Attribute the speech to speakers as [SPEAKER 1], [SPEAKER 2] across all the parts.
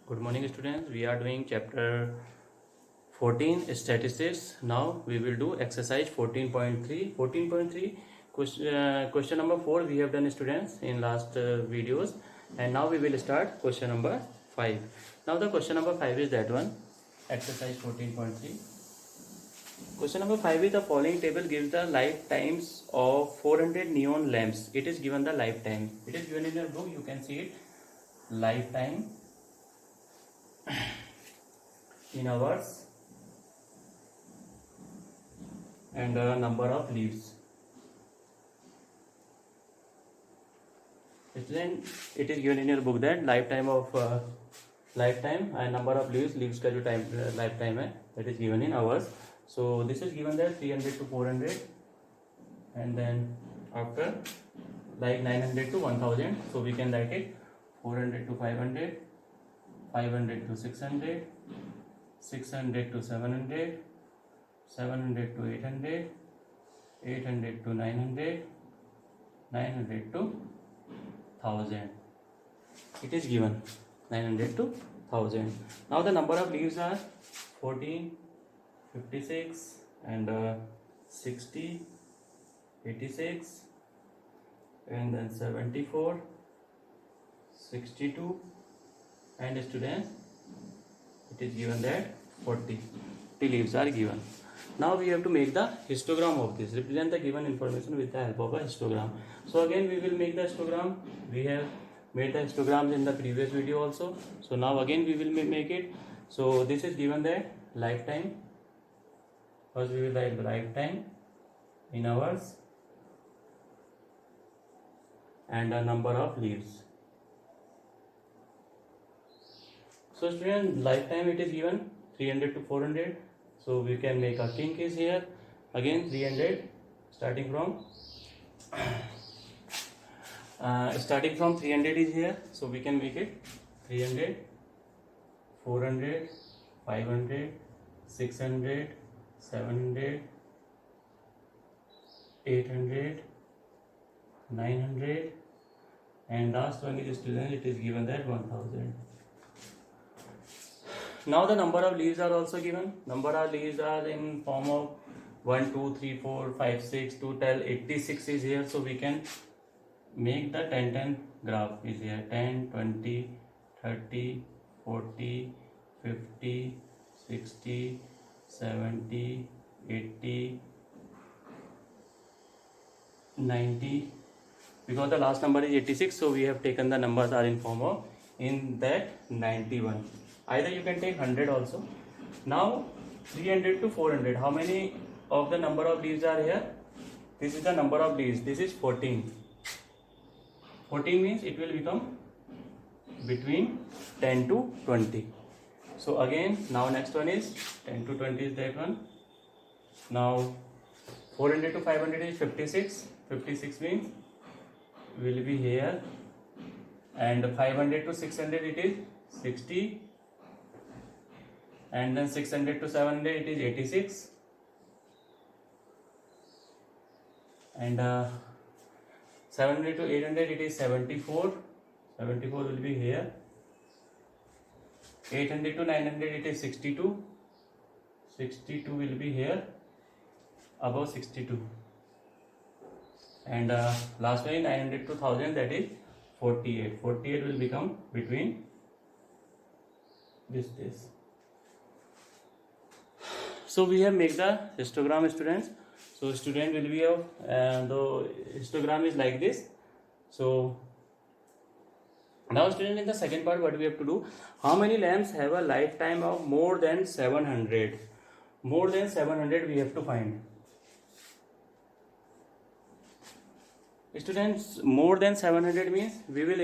[SPEAKER 1] Good morning, students. We are doing chapter 14 statistics. Now we will do exercise 14.3. 14.3 question number 4 we have done, students, in last videos, and now we will start question number 5. Now the question number 5 is that one, exercise 14.3. Question number 5 is the following table gives the lifetimes of 400 neon lamps. It is given the lifetime. It is given in your book. You can see it. Lifetime in hours and number of leaves. Then it is given in your book that lifetime and number of leaves का जो time lifetime है, that is given in hours. So this is given that 300 to 400, and then after like 900 to 1000. So we can write it 400 to 500, 500 to 600, 600 to 700, 700 to 800, 800 to 900, 900 to 1000. It is given 900 to 1000. Now the number of leaves are 14, 56 and 60, 86, and then 74, 62, and students, it is given that 40 leaves are given. Now we have to make the histogram of this, represent the given information with the help of a histogram. So again we will make the histogram. We have made the histograms in the previous video also. So now again we will make it. So this is given that lifetime. First we will write lifetime in hours and a number of leaves. So student, lifetime it is given 300 to 400. So we can make a king case here. Again 300 starting from 300 is here. So we can make it 300, 400, 500, 600, 700, 800, 900, and last one is student, it is given that 1000. Now the number of leaves are also given. Number of leaves are in form of 1, 2, 3, 4, 5, 6 to till 86 is here. So we can make the 10-10 graph is here. 10, 20, 30, 40, 50, 60, 70, 80, 90. Because the last number is 86, so we have taken the numbers are in form of in that 91. Either you can take 100 also. Now 300 to 400. How many of the number of leaves are here? This is the number of leaves. This is 14. 14 means it will become between 10 to 20. So again, now next one is 10 to 20 is that one. Now 400 to 500 is 56. 56 means will be here. And 500 to 600 it is 60. And then 600 to 700 it is 86. And 700 to 800 it is 74. 74 will be here. 800 to 900 it is 62. 62 will be here above 62. And last one is 900 to 1000, that is 48. 48 will become between this. So we have made the histogram, students. So student will be of the histogram is like this. So now student, in the second part what we have to do, how many lamps have a lifetime of more than 700? More than 700 we have to find. Students, more than 700 means we will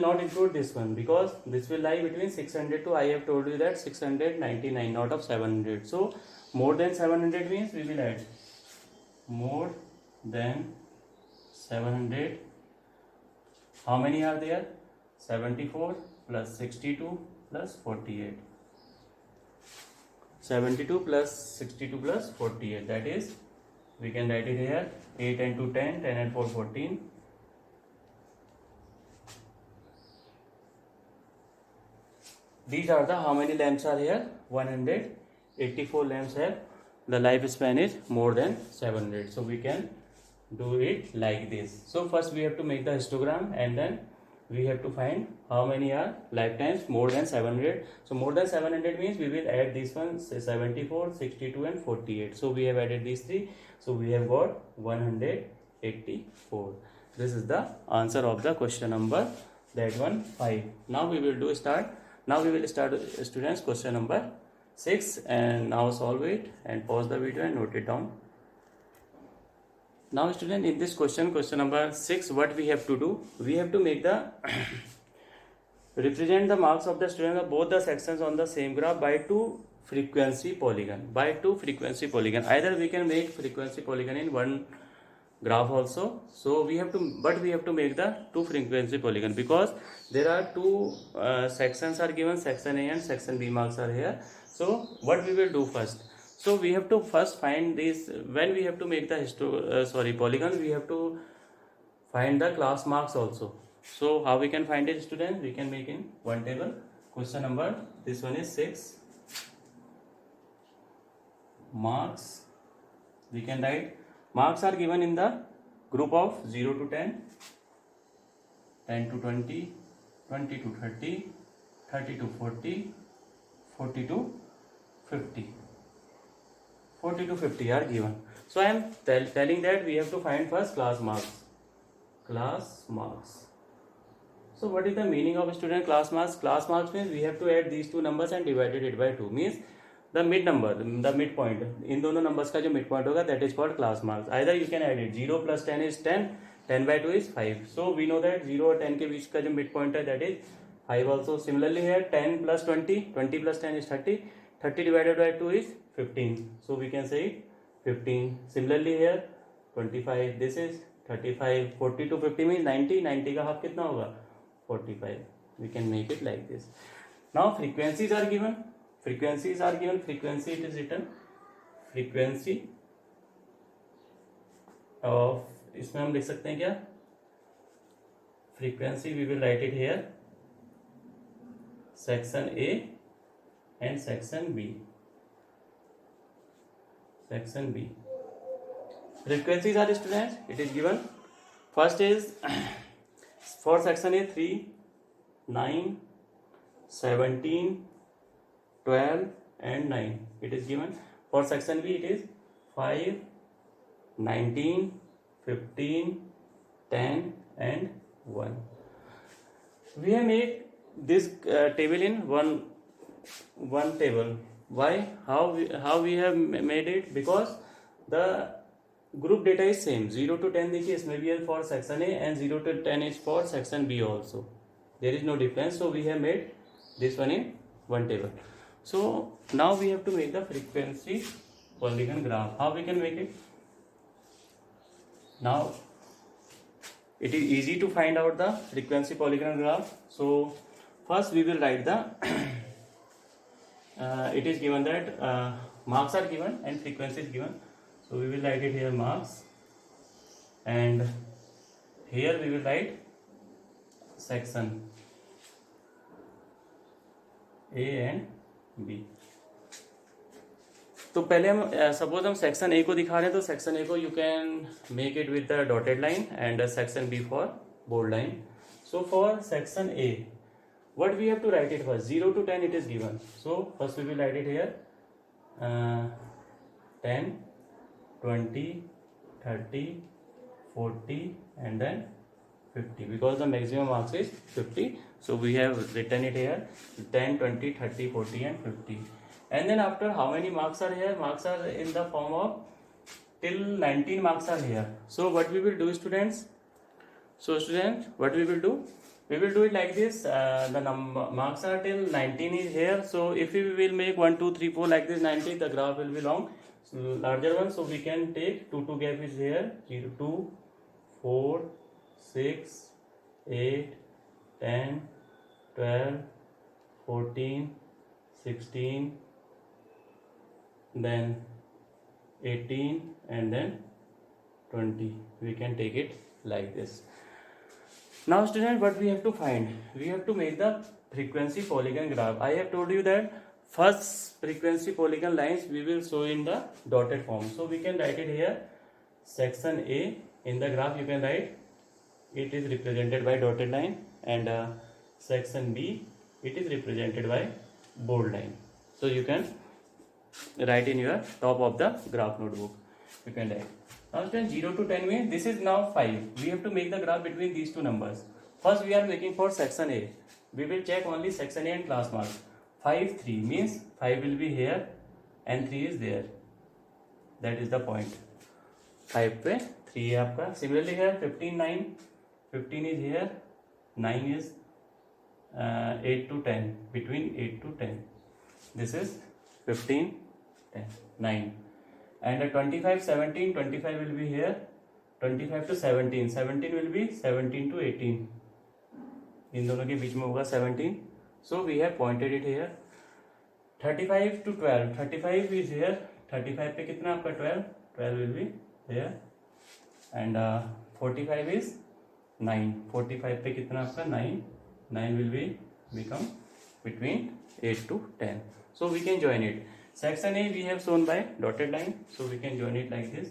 [SPEAKER 1] not include this one, because this will lie between 600 to, I have told you that 699, not of 700. So more than 700 means we will add more than 700. How many are there? 74 plus 62 plus 48. 72 plus 62 plus 48. That is, we can write it here. 8 into 10, 10 and 4, 14. these are the how many lamps are here, 184 lamps have the lifespan is more than 700. So we can do it like this. So first we have to make the histogram, and then we have to find how many are lifetimes more than 700. So more than 700 means we will add these ones, 74, 62 and 48. So we have added these three, so we have got 184. This is the answer of the question number, that one 5. Now we will start students question number 6, and now solve it and pause the video and note it down. Now student, in this question number 6, what we have to do, we have to make the represent the marks of the student of both the sections on the same graph by two frequency polygon. Either we can make frequency polygon in one graph also, so we have to make the two frequency polygon, because there are two sections are given, section A and section B marks are here. So what we will do first, so we have to first find this, when we have to make the polygon, we have to find the class marks also. So how we can find it, students? We can make in one table. Question number, this one is 6. Marks, we can write, marks are given in the group of 0 to 10, 10 to 20, 20 to 30, 30 to 40, 40 to 50. 40 to 50 are given. So I am telling that we have to find first class marks. So what is the meaning of student class marks? Class marks means we have to add these two numbers and divided it by 2. Means the mid number, the midpoint, in दोनों numbers का जो midpoint होगा, that is called class marks. Either you can add it, 0 plus 10 is 10, 10 by 2 is 5. So we know that 0 और 10 के बीच का जो midpoint है, that is 5 also. Similarly here 10 plus 20, 20 plus 10 is 30, 30 divided by 2 is 15. So we can say it 15. Similarly here 25, this is 35, 40 to 50 means 90, 90 का half कितना होगा, 45. We can make it like this. Now frequencies are given. Frequency it is written, frequency of, इसमें हम लिख सकते हैं क्या, frequency we will write it here, section A and section B. Frequencies are students, it is given. First is for section A 3, 9, 17, 12 and 9. It is given. For section B it is 5, 19, 15, 10 and 1. We have made this table in one table. Why? How we have made it? Because the group data is same. 0 to 10 देखिए इसमें भी है for section A, and 0 to 10 is for section B also. There is no difference. So we have made this one in one table. So now we have to make the frequency polygon graph. How we can make it? Now it is easy to find out the frequency polygon graph. So first we will write the it is given that marks are given and frequency is given. So we will write it here marks, and here we will write section A and B. तो पहले हम suppose हम section a को दिखा रहे हैं, तो section a को you can make it with the dotted line and section b for bold line. So for section a what we have to write it first, 0 to 10 it is given. So first we will write it here 10, 20, 30, 40 and then 50, because the maximum marks is 50. So we have written it here 10, 20, 30, 40 and 50. And then after, how many marks are here? Marks are in the form of till 19 marks are here. So what we will do, students? So students, what we will do? We will do it like this. The marks are till 19 is here. So if we will make 1, 2, 3, 4 like this 90, the graph will be long, so larger one. So we can take 2 gap is here, 0, 2, 4, 6, 8, 10, 12, 14, 16, then 18 and then 20. We can take it like this. Now student, what we have to find? We have to make the frequency polygon graph. I have told you that first frequency polygon lines we will show in the dotted form. So we can write it here. Section A in the graph you can write it is represented by dotted line, and section B it is represented by bold line. So you can write in your top of the graph notebook. You can write. Now student, 0 to 10 means this is now 5. We have to make the graph between these two numbers. First we are making for section A. We will check only section A and class mark. 5 3 means 5 will be here and 3 is there. That is the point. 5 पे 3 है आपका. Similarly here 15 9. 15 is here. 9 is 8 to 10. Between 8 to 10. This is 15 10 9. And 25 17. 25 will be here. 25 to 17. 17 will be 17 to 18. इन दोनों के बीच में होगा 17. So we have pointed it here. 35 to 12. 35 is here. 35 पे कितना आपका 12? 12 will be here. And 45 is 9. 45 पे कितना आपका 9? 9 will be become between 8 to 10. So we can join it. Section A we have shown by dotted line. So we can join it like this.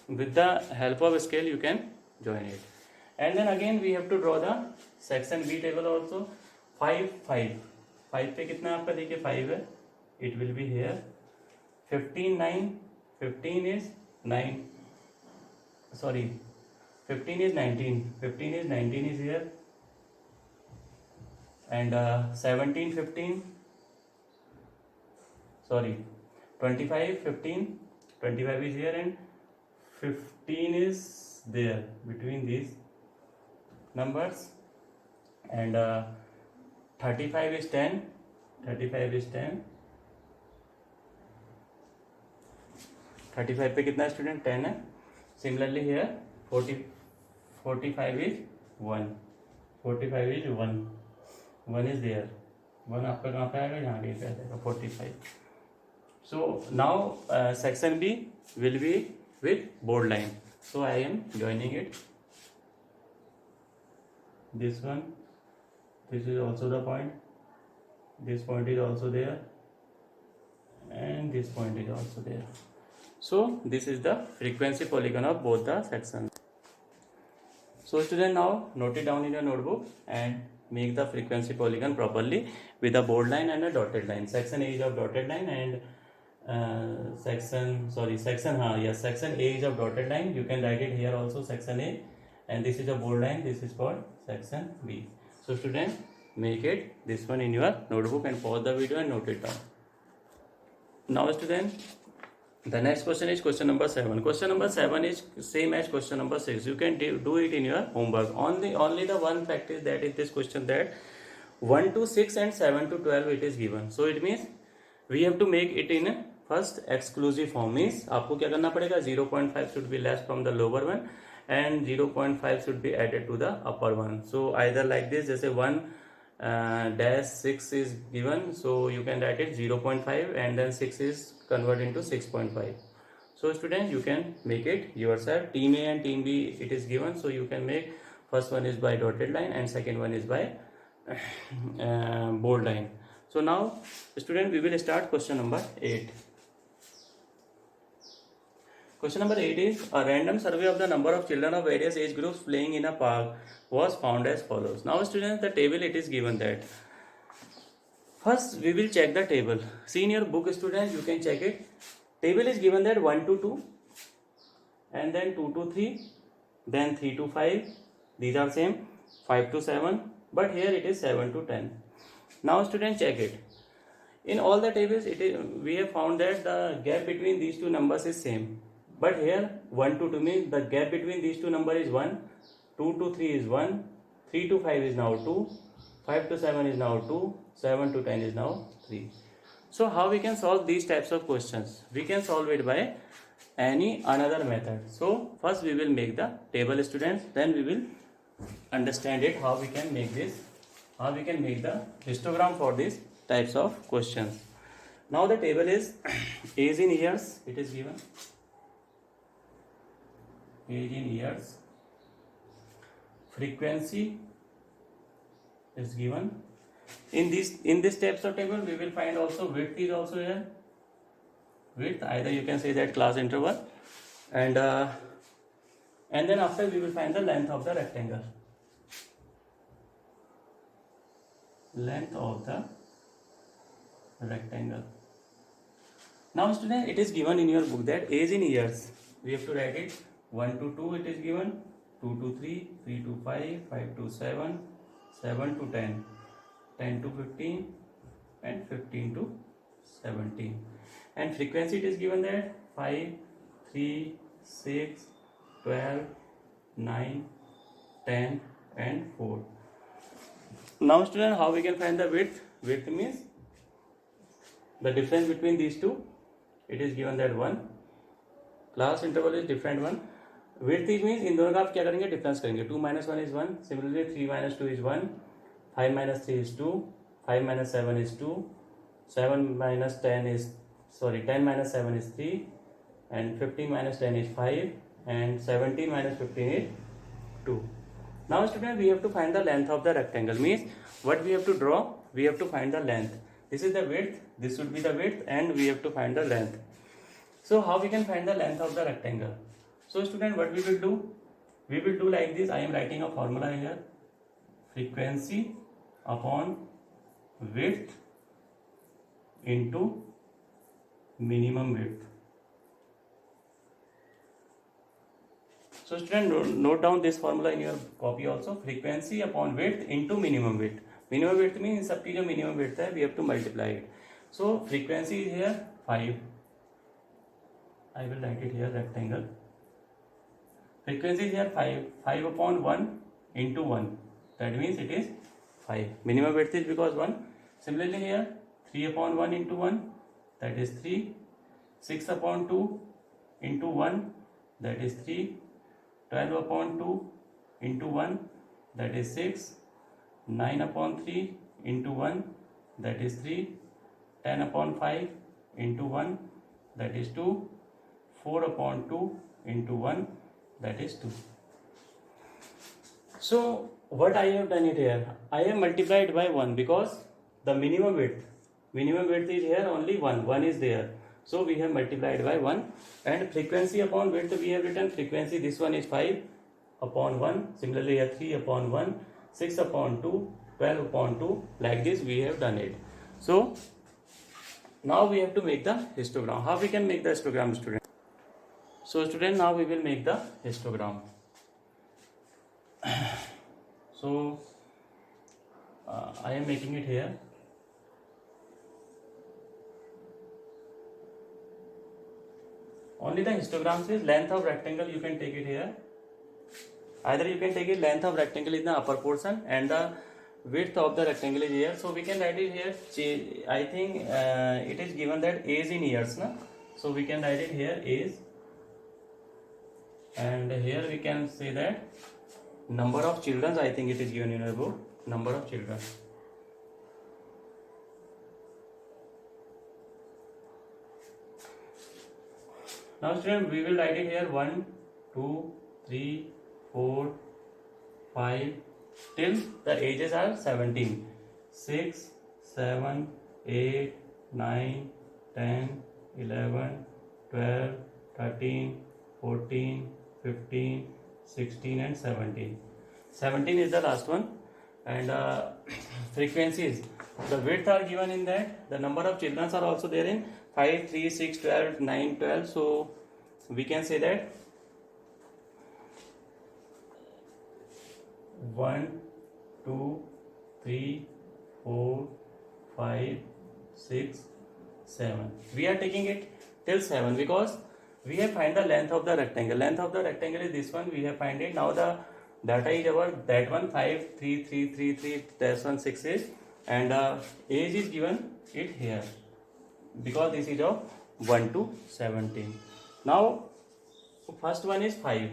[SPEAKER 1] With the help of scale you can join it. And then again we have to draw the section B table also. 5 5 5 पे कितना आपका देखिए 5 है. It will be here. 15 9. 15 is 9. Sorry, 15 is 19. 15 is 19 is here. And 17 15. Sorry, 25 15. 25 is here and 15 is there between these numbers. And 35 is 10. 35 is 10. 35 पे कितना student 10 है. Similarly here 45 is 1. 45 is 1. 1 is there. 1 आपका कहाँ पे आएगा? यहाँ पे आ जाएगा 45. So now section B will be with bold line. So I am joining it. This one. This is also the point. This point is also there. And this point is also there. So this is the frequency polygon of both the sections. So student, now note it down in your notebook and make the frequency polygon properly with a bold line and a dotted line. Section A is of dotted line and section A is of dotted line. You can write it here also, section A, and this is a bold line. This is called section B. So student, make it this one in your notebook and pause the video and note it down. Now student, the next question is question number 7. Question number 7 is same as question number 6. You can do it in your homework. Only the one fact is that in this question that 1 to 6 and 7 to 12 it is given. So it means we have to make it in a first exclusive form. Means आपको क्या करना पड़ेगा? 0.5 should be less from the lower one and 0.5 should be added to the upper one. So either like this, जैसे 1 dash 6 is given, so you can write it 0.5 and then 6 is converted into 6.5. So students, you can make it yourself. Team A and team B it is given, so you can make first one is by dotted line and second one is by bold line. So now student, we will start question number 8. Question number 8 is a random survey of the number of children of various age groups playing in a park was found as follows. Now students, the table it is given that. First we will check the table. See in your book students, you can check it. Table is given that 1 to 2 and then 2 to 3, then 3 to 5. These are same. 5 to 7, but here it is 7 to 10. Now students, check it. In all the tables we have found that the gap between these two numbers is same. But here 1 to 2 means the gap between these two numbers is 1, 2 to 3 is 1, 3 to 5 is now 2, 5 to 7 is now 2, 7 to 10 is now 3. So how we can solve these types of questions? We can solve it by any another method. So first we will make the table students, then we will understand it how we can make this, how we can make the histogram for these types of questions. Now the table is age in years, it is given age in years, frequency is given. In this types of table we will find also width is also here, width, either you can say that class interval, and then after we will find the length of the rectangle, length of the rectangle. Now student, it is given in your book that age in years, we have to write it 1 to 2 it is given, 2 to 3, 3 to 5, 5 to 7, 7 to 10, 10 to 15 and 15 to 17. And frequency it is given that 5, 3, 6, 12, 9, 10 and 4. Now student, how we can find the width? Width means the difference between these two, it is given that 1. Class interval is different one. Width is means इन दोनों का आप क्या करेंगे, difference करेंगे. 2 minus 1 is 1. Similarly 3 minus 2 is 1. 5 minus 3 is 2. 5 minus 7 is 2. 7 minus 10 is 10 minus 7 is 3. And 15 minus 10 is 5. And 17 minus 15 is 2. Now student, we have to find the length of the rectangle. Means what we have to draw, we have to find the length. This is the width, this should be the width, and we have to find the length. So how we can find the length of the rectangle? So student, what we will do? We will do like this. I am writing a formula here. Frequency upon width into minimum width. So student, note down this formula in your copy also. Frequency upon width into minimum width. Minimum width means सबकी जो minimum width है, we have to multiply it. So frequency is here 5. I will write it here, rectangle. Frequency is here 5. 5 upon 1 into 1. That means it is 5. Minimum width is because 1. Similarly here 3 upon 1 into 1. That is 3. 6 upon 2 into 1. That is 3. 12 upon 2 into 1. That is 6. 9 upon 3 into 1, that is 3. 10 upon 5 into 1, that is 2. 4 upon 2 into 1, that is 2. So what I have done it here, I have multiplied by 1 because the minimum width is here only 1 is there. So we have multiplied by 1, and frequency upon width we have written frequency, this one is 5 upon 1. Similarly here 3 upon 1, 6 upon 2, 12 upon 2, like this we have done it. So now we have to make the histogram. How we can make the histogram, student? So student, now we will make the histogram. So I am making it here. Only the histogram says length of rectangle, you can take it here. Either you can take it length of rectangle in the upper portion and the width of the rectangle is here. So we can write it here. I think it is given that age in years, na? So we can write it here age, and here we can say that number of children. I think it is given in your book, number of children. Now student, we will write it here 1, 2, 3, 4, 5 till the ages are 17. 6, 7, 8, 9, 10, 11, 12, 13, 14, 15, 16 and 17. 17 is the last one. And frequencies, the width are given in that. The number of children are also there in 5, 3, 6, 12, 9, 12. So we can say that 1, 2, 3, 4, 5, 6, 7. We are taking it till 7 because we have find the length of the rectangle. Length of the rectangle is this one. We have find it. Now the data is our that one 5, 3, 3, 3, 3. That's one 6 is, and age is given it here because this is of 1 to 17. Now first one is 5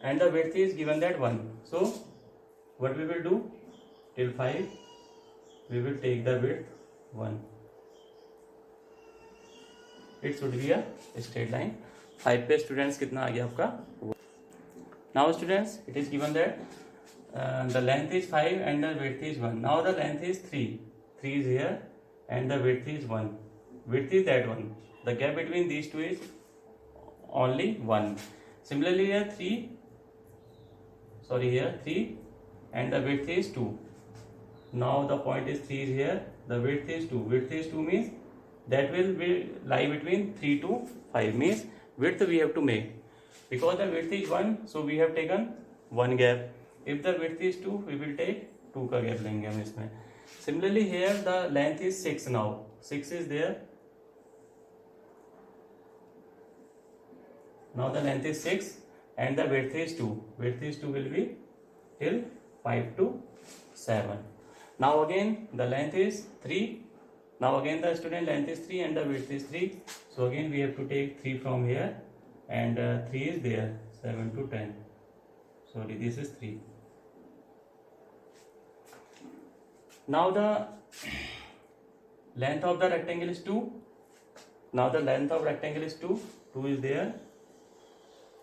[SPEAKER 1] and the width is given that 1. So what we will do, till 5 we will take the width 1. it should be a straight line. 5 पे students कितना आ गया आपका? Now students, it is given that the length is 5 and the width is 1. Now the length is 3. 3 is here and the width is 1. Width is that one. The gap between these two is only 1. Similarly here 3 and the width is 2. Now the point is 3 is here, the width is 2. Width is 2 means that will lie between 3 to 5 means width we have to make. Because the width is 1, so we have taken 1 gap. If the width is 2, we will take 2 का gap लेंगे हम इसमें. Similarly here the length is 6 now. 6 is there. Now the length is 6 and the width is 2. Width is 2 will be till 5 to 7. Now again the length is 3. Now again the student length is 3 and the width is 3. So again we have to take 3 from here and 3 is there, 7 to 10. Sorry, this is 3. Now the length of the rectangle is 2. Now the length of rectangle is 2. 2 is there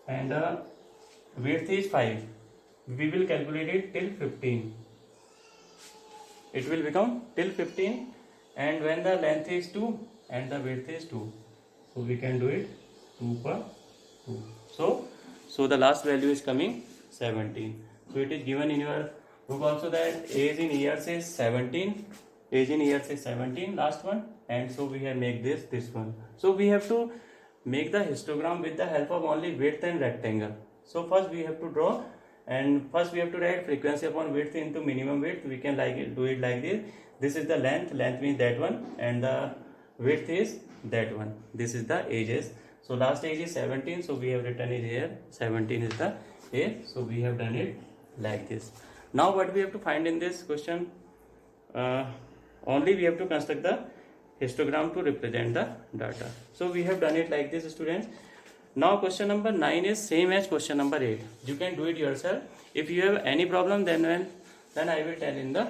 [SPEAKER 1] and width is 5. We will calculate it till 15. It will become till 15 and when the length is 2 and the width is 2. So we can do it 2 per 2. So the last value is coming 17. So it is given in your book also that age in years is 17. Age in years is 17, last one. And so we have make this one. So we have to make the histogram with the help of only width and rectangle. So first we have to draw and first we have to write frequency upon width into minimum width. We can do it like this. This is the length means that one and the width is that one. This is the ages. So last age is 17, so we have written it here. 17 is the age, so we have done it like this. Now what we have to find in this question? Only we have to construct the histogram to represent the data. So we have done it like this, students. Now question number 9 is same as question number 8. You can do it yourself. If you have any problem, then I will tell in the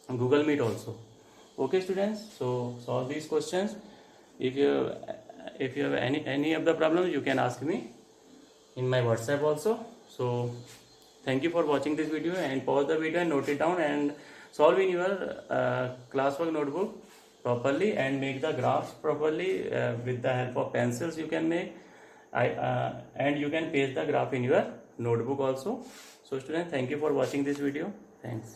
[SPEAKER 1] Google Meet also. Okay, students. So solve these questions. If you have any of the problems, you can ask me in my WhatsApp also. So thank you for watching this video and pause the video and note it down and solve in your classwork notebook properly and make the graphs properly with the help of pencils you can make. And you can paste the graph in your notebook also. So students, thank you for watching this video. Thanks.